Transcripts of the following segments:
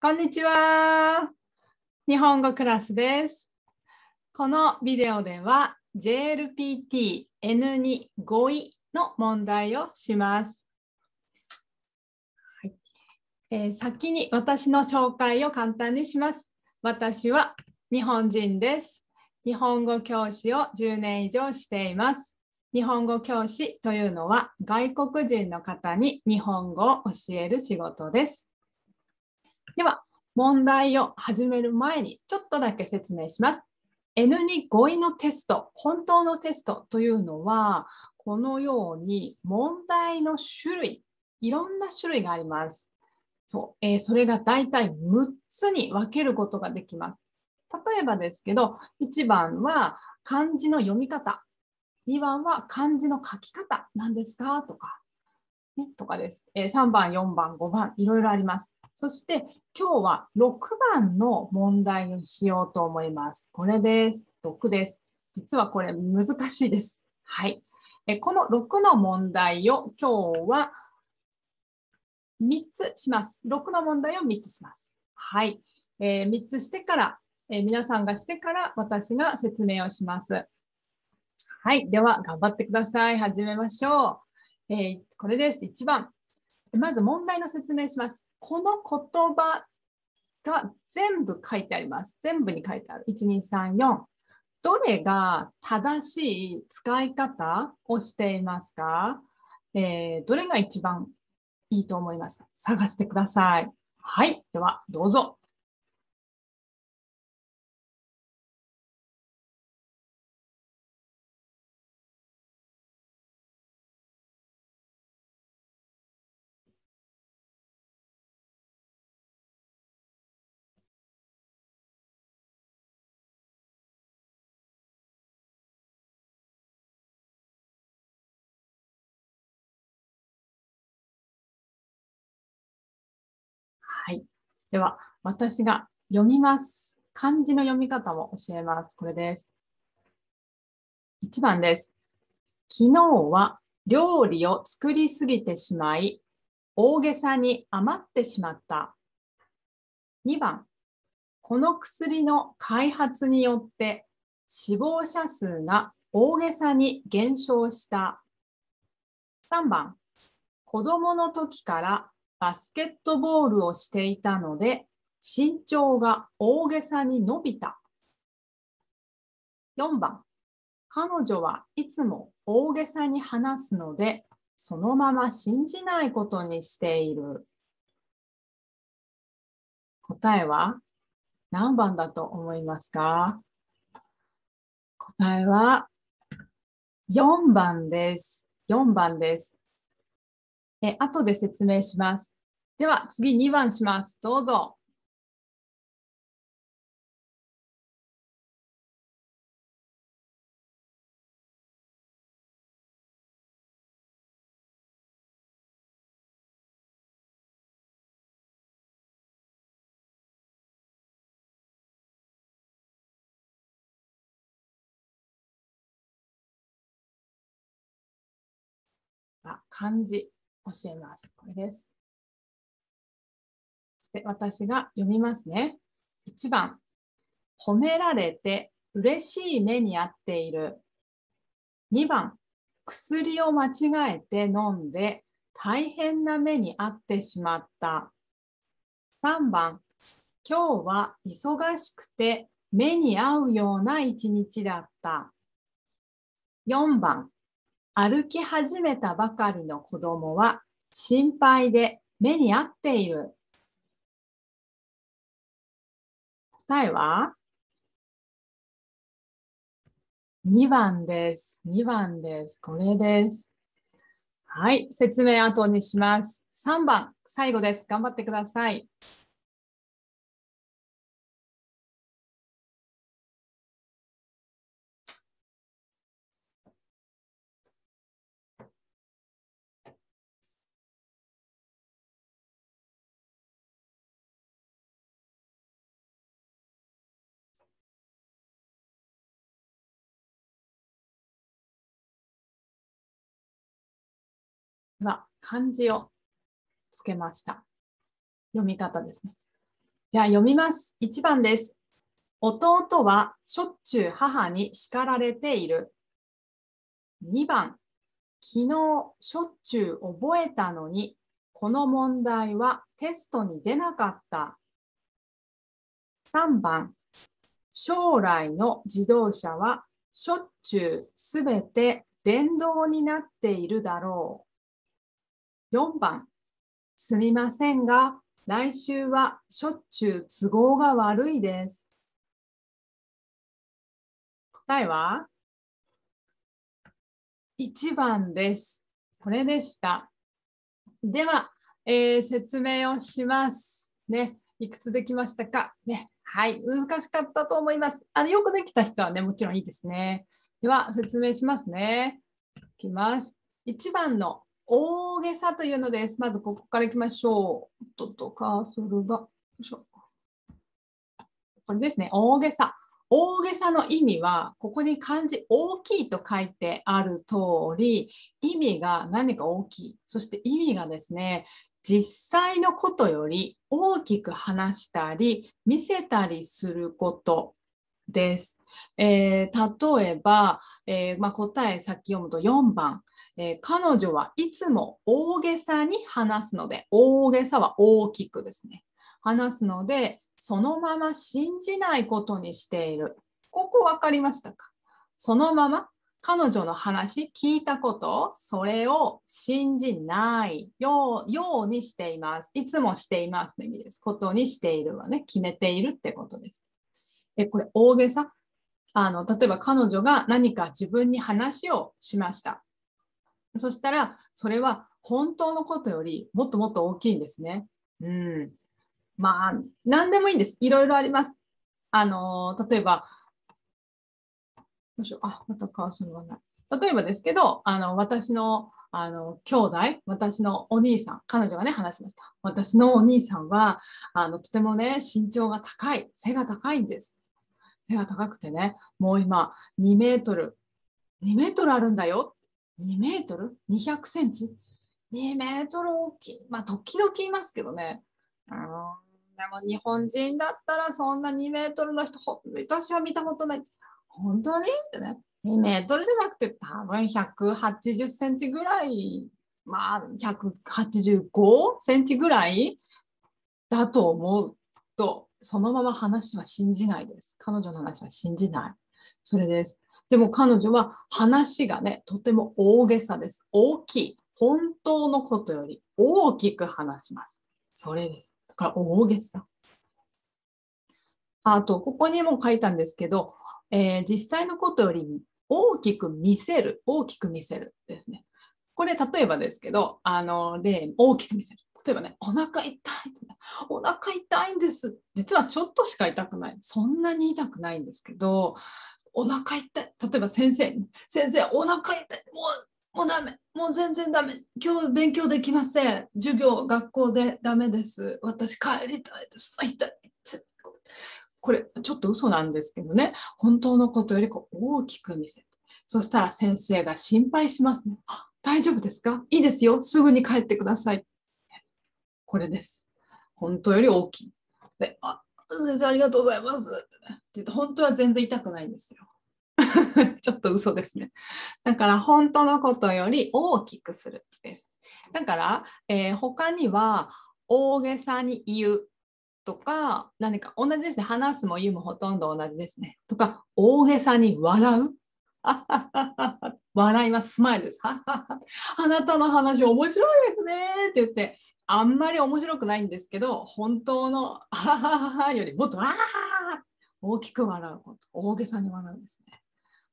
こんにちは。日本語クラスです。このビデオでは JLPT N2 語彙の問題をします。先に私の紹介を簡単にします。私は日本人です。日本語教師を10年以上しています。日本語教師というのは外国人の方に日本語を教える仕事です。では、問題を始める前にちょっとだけ説明します。N2 語彙のテスト、本当のテストというのは、このように問題の種類、いろんな種類があります。それがだいたい6つに分けることができます。例えばですけど、1番は漢字の読み方、2番は漢字の書き方なんですかとか、とかです。3番、4番、5番、いろいろあります。そして今日は6番の問題をしようと思います。これです。6です。実はこれ難しいです。はい。この6の問題を今日は3つします。6の問題を3つします。はい。3つしてから、皆さんがしてから私が説明をします。はい。では頑張ってください。始めましょう。これです。1番。まず問題の説明します。この言葉が全部書いてあります。全部に書いてある。1、2、3、4。どれが正しい使い方をしていますか？どれが一番いいと思いますか？探してください。はい。では、どうぞ。はい。では、私が読みます。漢字の読み方も教えます。これです。1番です。昨日は料理を作りすぎてしまい、大げさに余ってしまった。2番、この薬の開発によって死亡者数が大げさに減少した。3番、子供の時からバスケットボールをしていたので身長が大げさに伸びた。4番、彼女はいつも大げさに話すのでそのまま信じないことにしている。答えは何番だと思いますか？答えは4番です。4番です。後で説明します。では次2番します。どうぞ。漢字教えます。これです。そして私が読みますね。1番、褒められて嬉しい目に遭っている。2番、薬を間違えて飲んで大変な目に遭ってしまった。3番、今日は忙しくて目に合うような一日だった。4番、歩き始めたばかりの子供は心配で目に合っている。答えは2番です。2番です。これです。はい、説明後にします。3番、最後です。頑張ってください。では、漢字をつけました。読み方ですね。じゃあ読みます。1番です。弟はしょっちゅう母に叱られている。2番、昨日しょっちゅう覚えたのに、この問題はテストに出なかった。3番、将来の自動車はしょっちゅうすべて電動になっているだろう。4番、すみませんが、来週はしょっちゅう都合が悪いです。答えは1番です。これでした。では、説明をします。ね、いくつできましたか、ね、はい、難しかったと思います。よくできた人はね、もちろんいいですね。では、説明しますね。いきます。1番の大げさというのです。まずここからいきましょう。カーソルが、よいしょ。これですね、大げさ。大げさの意味は、ここに漢字大きいと書いてある通り、意味が何か大きい。そして意味がですね、実際のことより大きく話したり、見せたりすることです。例えば、答えさっき読むと4番、彼女はいつも大げさに話すので、大げさは大きくですね。話すので、そのまま信じないことにしている。ここ分かりましたか？そのまま彼女の話、聞いたこと、それを信じないようにしています。いつもしていますの意味です。ことにしているはね、決めているってことです。これ大げさ。例えば彼女が何か自分に話をしました。そしたら、それは本当のことよりもっともっと大きいんですね。うん。まあ、何でもいいんです。いろいろあります。例えば、よいしょ、またカーソルがない。例えばですけど、私の、兄弟、私のお兄さん、彼女がね、話しました。私のお兄さんは、とてもね、身長が高い、背が高いんです。背が高くてね、もう今、2メートル、2メートルあるんだよ。2メートル ?200 センチ ?2 メートル大きい。まあ、時々いますけどね。でも日本人だったらそんな2メートルの人、私は見たことない。本当にってね。2メートルじゃなくて多分180センチぐらい、まあ185センチぐらいだと思うと、そのまま話は信じないです。彼女の話は信じない。それです。でも彼女は話がね、とても大げさです。大きい。本当のことより大きく話します。それです。だから大げさ。あと、ここにも書いたんですけど、実際のことより大きく見せる、大きく見せるですね。これ、例えばですけど、大きく見せる。例えばね、お腹痛いって、ね、お腹痛いんです。実はちょっとしか痛くない。そんなに痛くないんですけど、お腹痛い。例えば先生お腹痛い。もうダメ。もう全然ダメ。今日勉強できません。授業、学校でダメです。私帰りたいです。痛い。これちょっと嘘なんですけどね、本当のことより大きく見せて、そしたら先生が心配しますね。大丈夫ですか？いいですよ。すぐに帰ってください。これです。本当より大きい。で、先生ありがとうございます。って言って本当は全然痛くないんですよ。ちょっと嘘ですね。だから本当のことより大きくするです。だから、他には大げさに言うとか、何か同じですね。話すも言うもほとんど同じですね。とか、大げさに笑う。笑います。スマイルです。あなたの話面白いですねって言って、あんまり面白くないんですけど、本当のよりもっと大きく笑うこと。大げさに笑うんですね。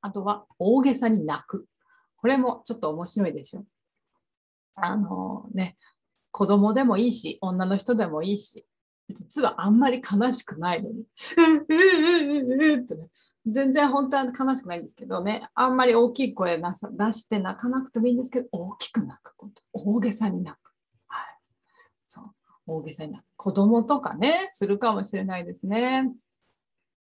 あとは大げさに泣く。これもちょっと面白いでしょ。子供でもいいし、女の人でもいいし、実はあんまり悲しくないのにってね、全然本当は悲しくないんですけどね、あんまり大きい声出して泣かなくてもいいんですけど、大きく泣くこと、大げさに泣く。はい。そう。大げさに泣く。子供とかね、するかもしれないですね。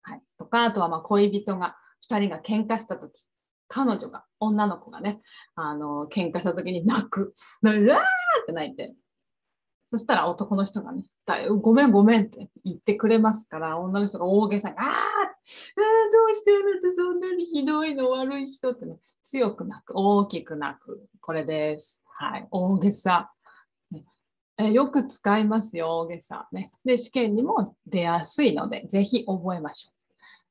はい。とか、あとは恋人が、2人が喧嘩したとき、彼女が、女の子がね、喧嘩したときに泣く。うわーって泣いて、そしたら男の人がね、ごめんごめんって言ってくれますから、女の人が大げさに、どうしてあなたそんなにひどいの悪い人ってね、強く泣く、大きく泣く。これです。はい、大げさ。よく使いますよ、大げさ。ね。で、試験にも出やすいので、ぜひ覚えましょう。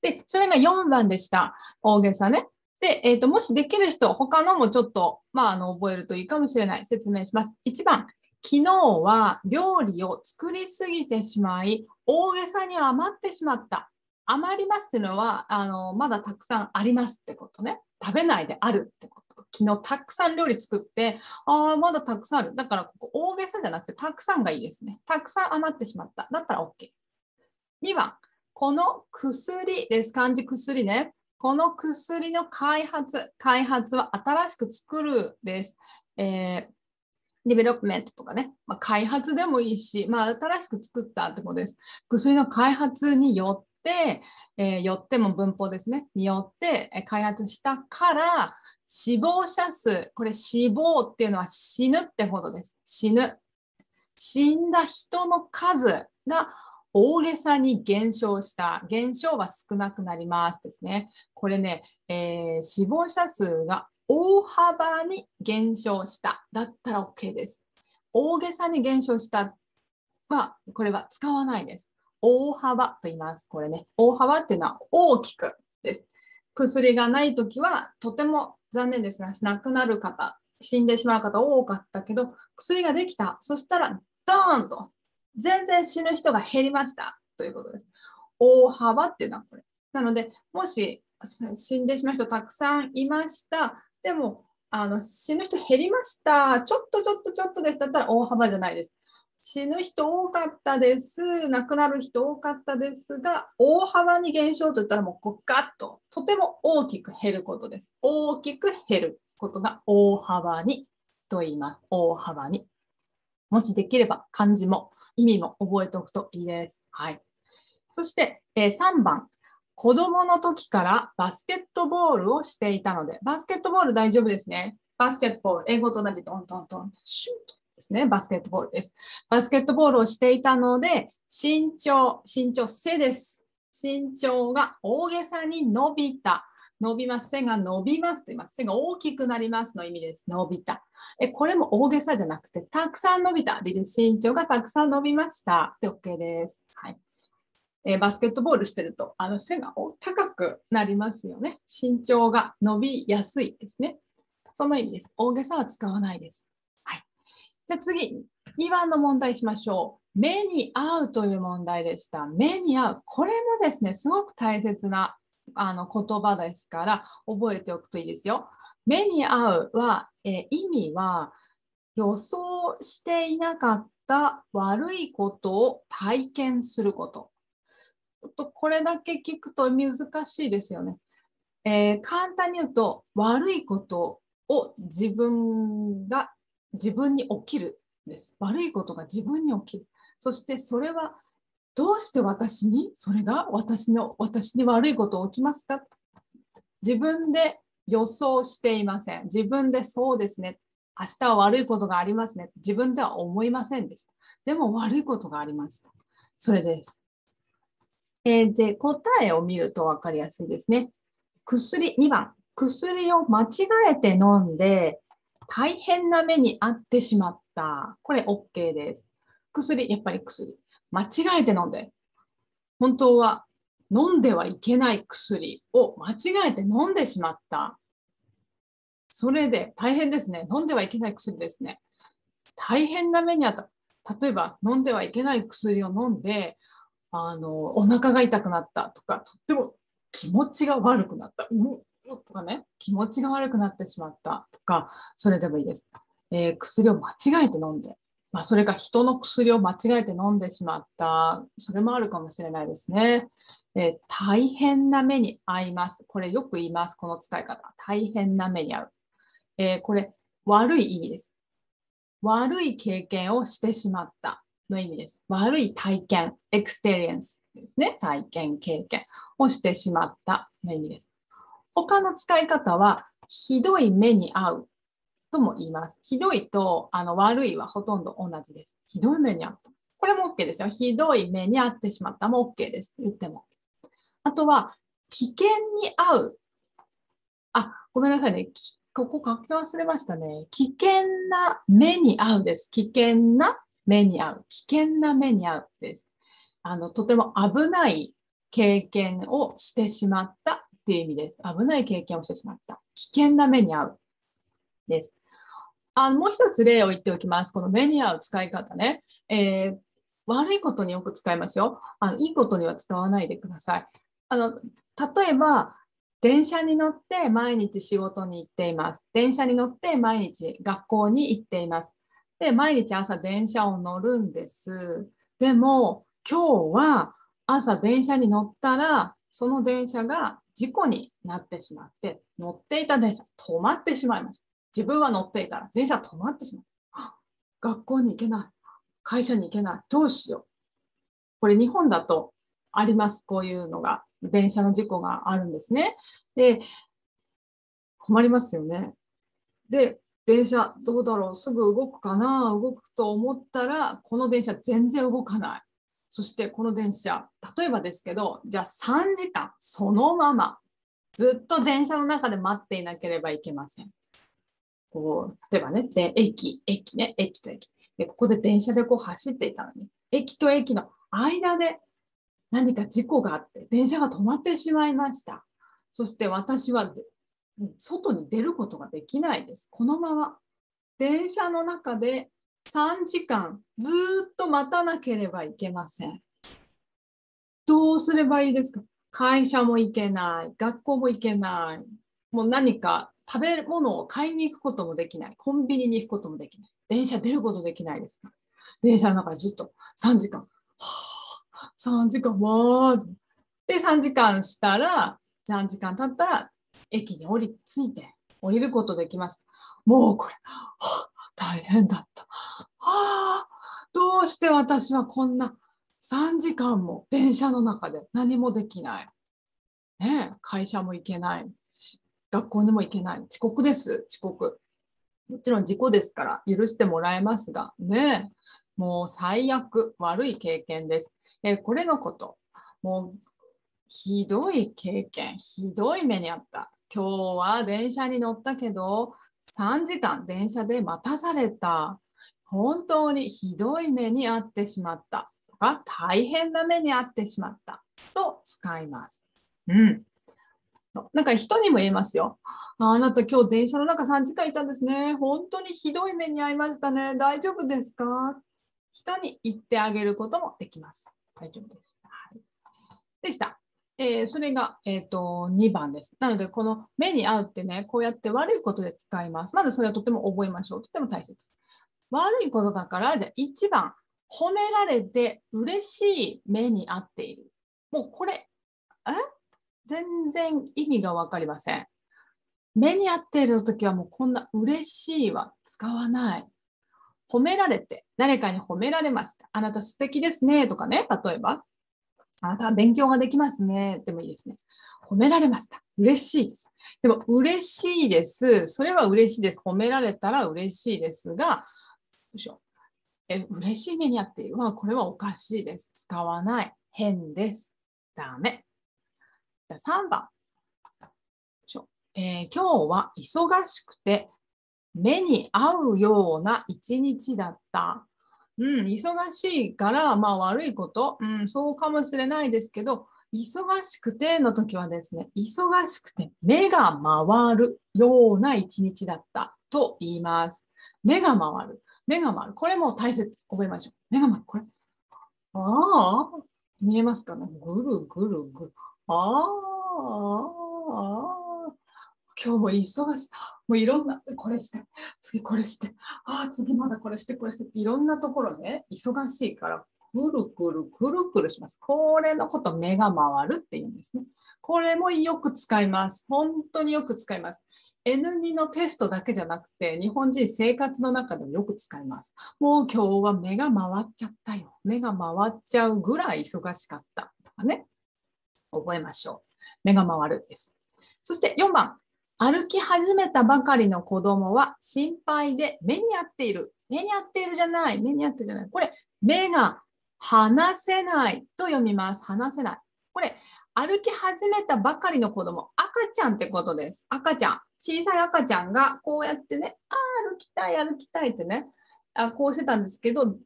で、それが4番でした。大げさね。で、もしできる人、他のもちょっと、覚えるといいかもしれない。説明します。1番、昨日は料理を作りすぎてしまい、大げさに余ってしまった。余りますっていうのは、まだたくさんありますってことね。食べないであるってこと。昨日たくさん料理作って、まだたくさんある。だからここ大げさじゃなくてたくさんがいいですね。たくさん余ってしまった。だったら OK。2番、この薬です。漢字薬ね。この薬の開発は新しく作るです。ディベロップメントとかね、開発でもいいし、新しく作ったってことです。薬の開発によって、よっても文法ですね、によって開発したから、死亡者数、これ死亡っていうのは死ぬってほどです。死ぬ。死んだ人の数が大げさに減少した。減少は少なくなりますですね。これね、死亡者数が大幅に減少した。だったら OK です。大げさに減少したは、これは使わないです。大幅と言います。これね、大幅っていうのは大きくです。薬がないときは、とても残念ですが、亡くなる方、死んでしまう方多かったけど、薬ができた。そしたら、ドーンと、全然死ぬ人が減りましたということです。大幅っていうのはこれ。なので、もし死んでしまう人たくさんいました。でも、死ぬ人減りました。ちょっとです。だったら大幅じゃないです。死ぬ人多かったです。亡くなる人多かったですが、大幅に減少といったらもうこうガッと、とても大きく減ることです。大きく減ることが大幅にと言います。大幅に。もしできれば漢字も意味も覚えておくといいです。はい。そして、3番。子供の時からバスケットボールをしていたので、バスケットボール大丈夫ですね。バスケットボール、英語と同じトントントン、シュートですね。バスケットボールです。バスケットボールをしていたので、身長背です。身長が大げさに伸びた。伸びます。背が伸びますと言います。背が大きくなりますの意味です。伸びた。これも大げさじゃなくて、たくさん伸びた。で、身長がたくさん伸びました。で、OK です。はい。バスケットボールしてると背が高くなりますよね。身長が伸びやすいですね。その意味です。大げさは使わないです。はい。じゃあ次、2番の問題しましょう。目に合うという問題でした。目に合う。これもですね、すごく大切な言葉ですから覚えておくといいですよ。目に合うは、意味は予想していなかった悪いことを体験すること。これだけ聞くと難しいですよね。簡単に言うと、悪いことを自分に起きるんです。悪いことが自分に起きる。そしてそれはどうしてそれが私に悪いこと起きますか？自分で予想していません。自分でそうですね。明日は悪いことがありますね。自分では思いませんでした。でも悪いことがありました。それです。で、答えを見ると分かりやすいですね。2番。薬を間違えて飲んで大変な目に遭ってしまった。これ OK です。やっぱり薬。間違えて飲んで。本当は飲んではいけない薬を間違えて飲んでしまった。それで大変ですね。飲んではいけない薬ですね。大変な目に遭った。例えば飲んではいけない薬を飲んで、お腹が痛くなったとか、とっても気持ちが悪くなった。とかね、気持ちが悪くなってしまったとか、それでもいいです。薬を間違えて飲んで、それが人の薬を間違えて飲んでしまった、それもあるかもしれないですね。大変な目に遭います。これよく言います、この使い方。大変な目に遭う。これ、悪い意味です。悪い経験をしてしまったの意味です。悪い体験、experience ですね。体験、経験をしてしまったの意味です。他の使い方は、ひどい目に遭う。とも言います。ひどいと悪いはほとんど同じです。ひどい目に遭った。これも OK ですよ。ひどい目に遭ってしまったも OK です。言っても。あとは、危険に遭う。ごめんなさいね。ここ書き忘れましたね。危険な目に遭うです。危険な目に遭う。危険な目に遭うです。とても危ない経験をしてしまったっていう意味です。危ない経験をしてしまった。危険な目に遭うです。もう一つ例を言っておきます。この目に遭う使い方ね。悪いことによく使いますよ。いいことには使わないでください。例えば、電車に乗って毎日仕事に行っています。電車に乗って毎日学校に行っています。で、毎日朝電車を乗るんです。でも、今日は朝電車に乗ったら、その電車が事故になってしまって、乗っていた電車止まってしまいました。自分は乗っていたら電車止まってしまう。学校に行けない。会社に行けない。どうしよう。これ日本だとあります。こういうのが。電車の事故があるんですね。で、困りますよね。で、電車どうだろう、すぐ動くかな、動くと思ったら、この電車全然動かない。そしてこの電車、例えばですけど、じゃあ3時間そのままずっと電車の中で待っていなければいけません。例えばね、で駅と駅。で、ここで電車で走っていたのに、駅と駅の間で何か事故があって、電車が止まってしまいました。そして私は外に出ることができないです。このまま電車の中で3時間ずっと待たなければいけません。どうすればいいですか？会社も行けない、学校も行けない、もう何か食べ物を買いに行くこともできない、コンビニに行くこともできない、電車出ることできないですか？電車の中でずっと3時間、3時間わーで3時間したら、3時間経ったら駅に着いて降りることできます。もうこれ、大変だった。どうして私はこんな3時間も電車の中で何もできない。ね、会社も行けない。学校にも行けない。遅刻です、遅刻。もちろん事故ですから許してもらえますが、ね、もう最悪、悪い経験です。これのこと、もうひどい経験、ひどい目にあった。今日は電車に乗ったけど、3時間電車で待たされた。本当にひどい目にあってしまった。とか、大変な目にあってしまった。と使います。うん。なんか人にも言えますよ。あなた今日電車の中3時間いたんですね。本当にひどい目に遭いましたね。大丈夫ですか？人に言ってあげることもできます。大丈夫です。はい、でした。それが、2番です。なので、この目に合うってね、こうやって悪いことで使います。まずそれはとても覚えましょう。とても大切。悪いことだから、1番、褒められて嬉しい目に遭っている。もうこれ、全然意味が分かりません。目に遭っている時はもうこんな嬉しいは使わない。褒められて、誰かに褒められました。あなた素敵ですねとかね、例えば。あなたは勉強ができますね。でもいいですね。褒められました。嬉しいです。でも嬉しいです。それは嬉しいです。褒められたら嬉しいですが、よいしょ。嬉しい目にあっている。これはおかしいです。使わない。変です。ダメ。3番。今日は忙しくて目に合うような一日だった。忙しいから、悪いこと、そうかもしれないですけど、忙しくての時はですね、忙しくて目が回るような一日だったと言います。目が回る。目が回る。これも大切。覚えましょう。目が回る。これ。見えますかね？ぐるぐるぐる。今日も忙しい。もういろんな、これして、次これして、次まだこれして、これして、いろんなところね、忙しいから、くるくるくるくるします。これのこと目が回るっていうんですね。これもよく使います。本当によく使います。N2 のテストだけじゃなくて、日本人生活の中でもよく使います。もう今日は目が回っちゃったよ。目が回っちゃうぐらい忙しかったとかね。覚えましょう。目が回るです。そして4番。歩き始めたばかりの子供は心配で目に合っている。目に合っているじゃない。目に合ってるじゃない。これ、目が離せないと読みます。離せない。これ、歩き始めたばかりの子供、赤ちゃんってことです。赤ちゃん。小さい赤ちゃんがこうやってね、歩きたい、歩きたいってね、こうしてたんですけど、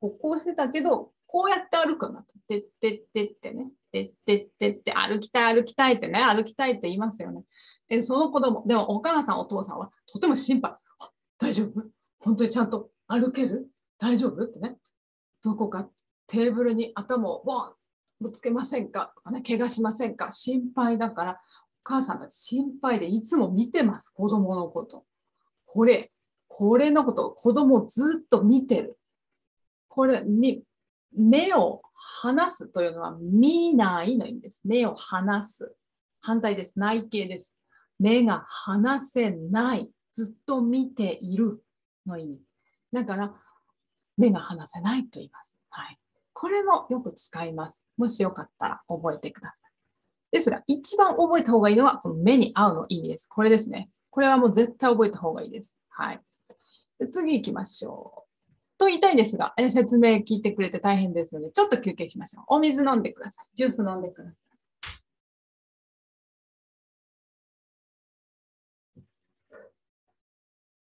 こうしてたけど、こうやって歩くんだと。てってってってね。てってってって歩きたい、歩きたいってね、歩きたいって言いますよね。で、その子供、でもお母さん、お父さんはとても心配。大丈夫？本当にちゃんと歩ける？大丈夫？ってね。どこかテーブルに頭をボンぶつけませんかとかね、怪我しませんか？心配だから、お母さんたち心配でいつも見てます、子供のこと。これのことを子供をずっと見てる。これ、目を離すというのは見ないの意味です。目を離す。反対です。内形です。目が離せない。ずっと見ているの意味。だから、目が離せないと言います。はい。これもよく使います。もしよかったら覚えてください。ですが、一番覚えた方がいいのは、この目に合うの意味です。これですね。これはもう絶対覚えた方がいいです。はい。で次行きましょう。と言いたいんですが、説明聞いてくれて大変ですので、ちょっと休憩しましょう。お水飲んでください。ジュース飲んでください。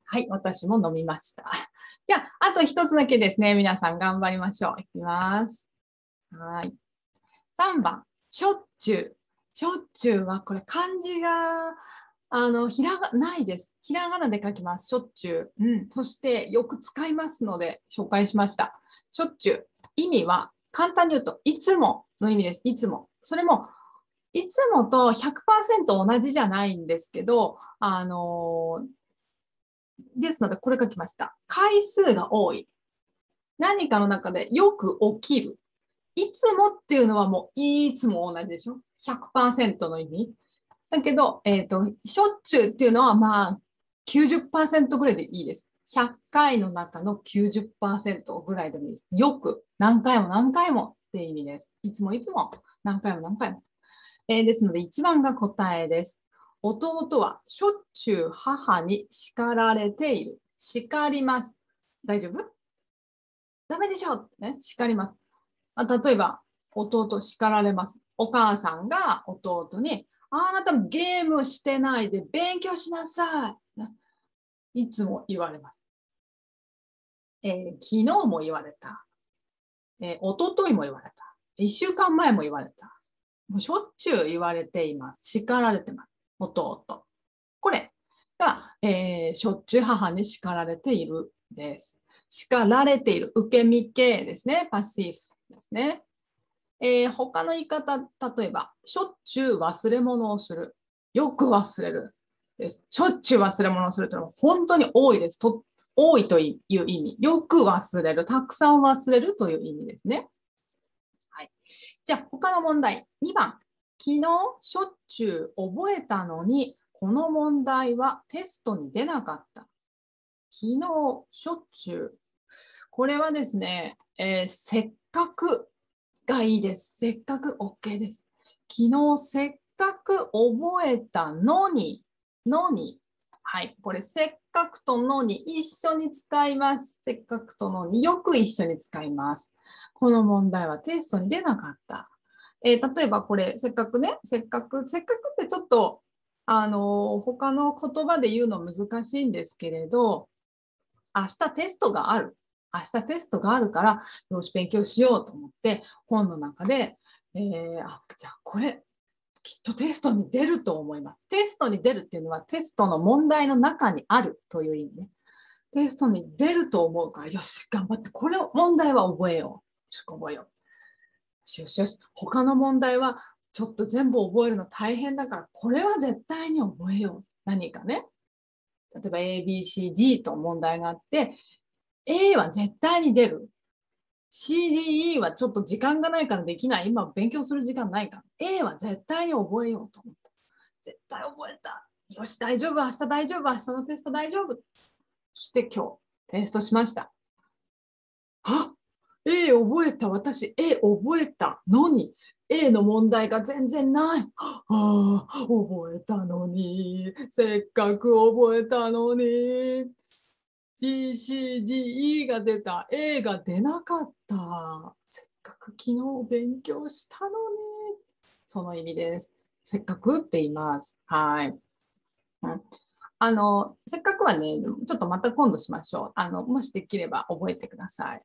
はい、私も飲みました。じゃあ、あと一つだけですね。皆さん頑張りましょう。いきます。はい。3番、しょっちゅう。しょっちゅうは、これ漢字が、ないです。ひらがなで書きます。しょっちゅう。そしてよく使いますので紹介しました。しょっちゅう。意味は簡単に言うといつもの意味です。いつも。それもいつもと 100% 同じじゃないんですけど、ですのでこれ書きました。回数が多い。何かの中でよく起きる。いつもっていうのはもういつも同じでしょ？ 100% の意味。だけど、しょっちゅうっていうのはまあ90%ぐらいでいいです。100回の中の90%ぐらいでもいいです。よく何回も何回もって意味です。いつもいつも何回も何回も。ですので1番が答えです。弟はしょっちゅう母に叱られている。叱ります。大丈夫？ダメでしょってね、叱ります。例えば、弟叱られます。お母さんが弟に、あなたゲームしてないで勉強しなさい。ね、いつも言われます。昨日も言われた。一昨日も言われた。1週間前も言われた。もうしょっちゅう言われています。叱られてます。弟。これが、しょっちゅう母に叱られているです。叱られている。受け身形ですね。パッシブですね。他の言い方、例えば、しょっちゅう忘れ物をする。よく忘れる。です。しょっちゅう忘れ物をするというのは本当に多いです。多いという意味。よく忘れる。たくさん忘れるという意味ですね。はい。じゃあ、他の問題。2番。昨日、しょっちゅう覚えたのに、この問題はテストに出なかった。昨日、しょっちゅう。これはですね、せっかくがいいです。せっかく OK です。昨日せっかく覚えたのに、はい、これせっかくとのに一緒に使います。せっかくとのによく一緒に使います。この問題はテストに出なかった。例えばこれせっかくね、せっかくってちょっと他の言葉で言うの難しいんですけれど、明日テストがある。明日テストがあるから、よし、勉強しようと思って、本の中で、じゃあこれ、きっとテストに出ると思います。テストに出るっていうのは、テストの問題の中にあるという意味ね。テストに出ると思うから、よし、頑張って、これを問題は覚えよう。よし、覚えよう。よしよしよし、他の問題はちょっと全部覚えるの大変だから、これは絶対に覚えよう。何かね。例えば ABCD と問題があって、A は絶対に出る。CDE はちょっと時間がないからできない。今勉強する時間ないから。A は絶対に覚えようと思った。絶対覚えた。よし、大丈夫。明日大丈夫。明日のテスト大丈夫。そして今日、テストしました。あ、A 覚えた。私、A 覚えたのに、A の問題が全然ない。ああ、覚えたのに。せっかく覚えたのに。B、C、D、E が出た。A が出なかった。せっかく昨日勉強したのに。その意味です。せっかくって言います。はい。せっかくはね、ちょっとまた今度しましょう。もしできれば覚えてください。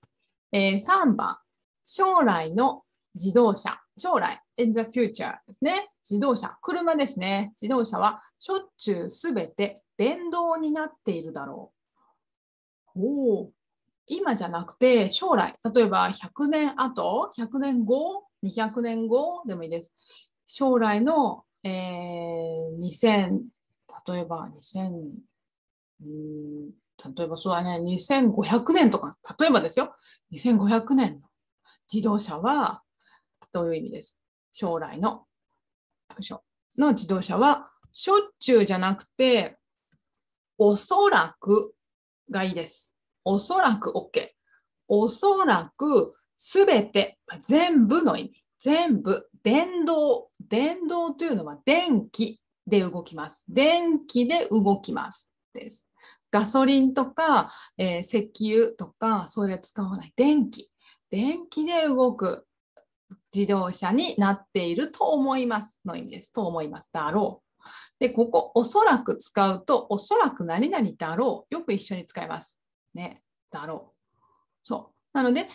3番、将来の自動車。将来、in the future ですね。自動車、車ですね。自動車はしょっちゅうすべて電動になっているだろう。お今じゃなくて将来、例えば100年後、100年後、200年後でもいいです。将来の、2000、例えば2000、例えばそうだね、2500年とか、例えばですよ、2500年の自動車は、どういう意味です。将来の自動車は、しょっちゅうじゃなくて、おそらくがいいです。おそらく OK。おそらくすべて、全部の意味。全部、電動。電動というのは電気で動きます。電気で動きますです。ガソリンとか、石油とか、それ使わない電気。電気で動く自動車になっていると思いますの意味です。と思います。だろう。で、ここ、おそらく使うと、おそらく何々だろう。よく一緒に使います。ね。だろう。そう。なので、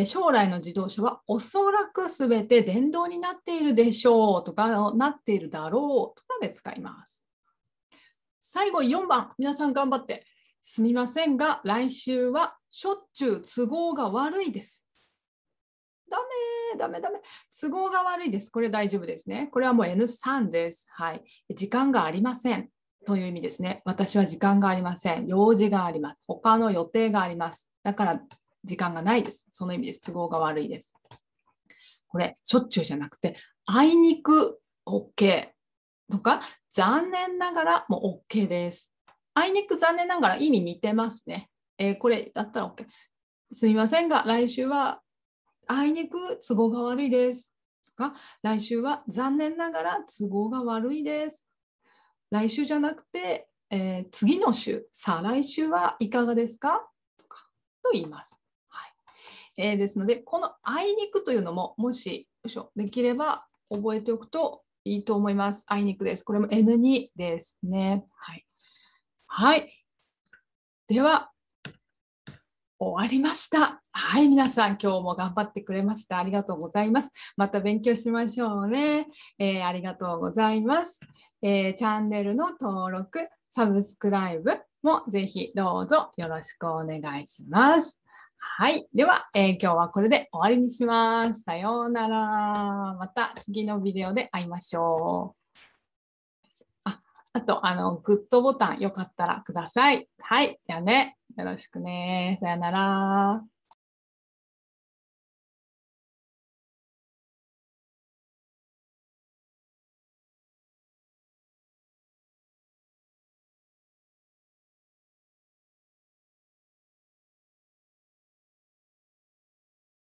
将来の自動車はおそらくすべて電動になっているでしょうとか、なっているだろうとかで使います。最後4番、皆さん頑張って。すみませんが、来週はしょっちゅう都合が悪いです。ダメ、ダメ、ダメ。都合が悪いです。これ大丈夫ですね。これはもう N3 です。はい。時間がありません。という意味ですね。私は時間がありません。用事があります。他の予定があります。だから時間がないです。その意味です。都合が悪いです。これ、しょっちゅうじゃなくて、あいにく OK とか、残念ながらも OK です。あいにく残念ながら意味似てますね。これだったら OK。すみませんが、来週はあいにく都合が悪いです。とか、来週は残念ながら都合が悪いです。来週じゃなくて、次の週、再来週はいかがですかとかと言います。はいですので、このあいにくというのも、もしできれば覚えておくといいと思います。あいにくです。これも N2 ですね。はい。はい、では、終わりました。はい、皆さん、今日も頑張ってくれました。ありがとうございます。また勉強しましょうね。ありがとうございます。チャンネルの登録、サブスクライブもぜひどうぞよろしくお願いします。はい。では、今日はこれで終わりにします。さようなら。また次のビデオで会いましょう。あと、グッドボタンよかったらください。はい。じゃあね。よろしくね。さよなら。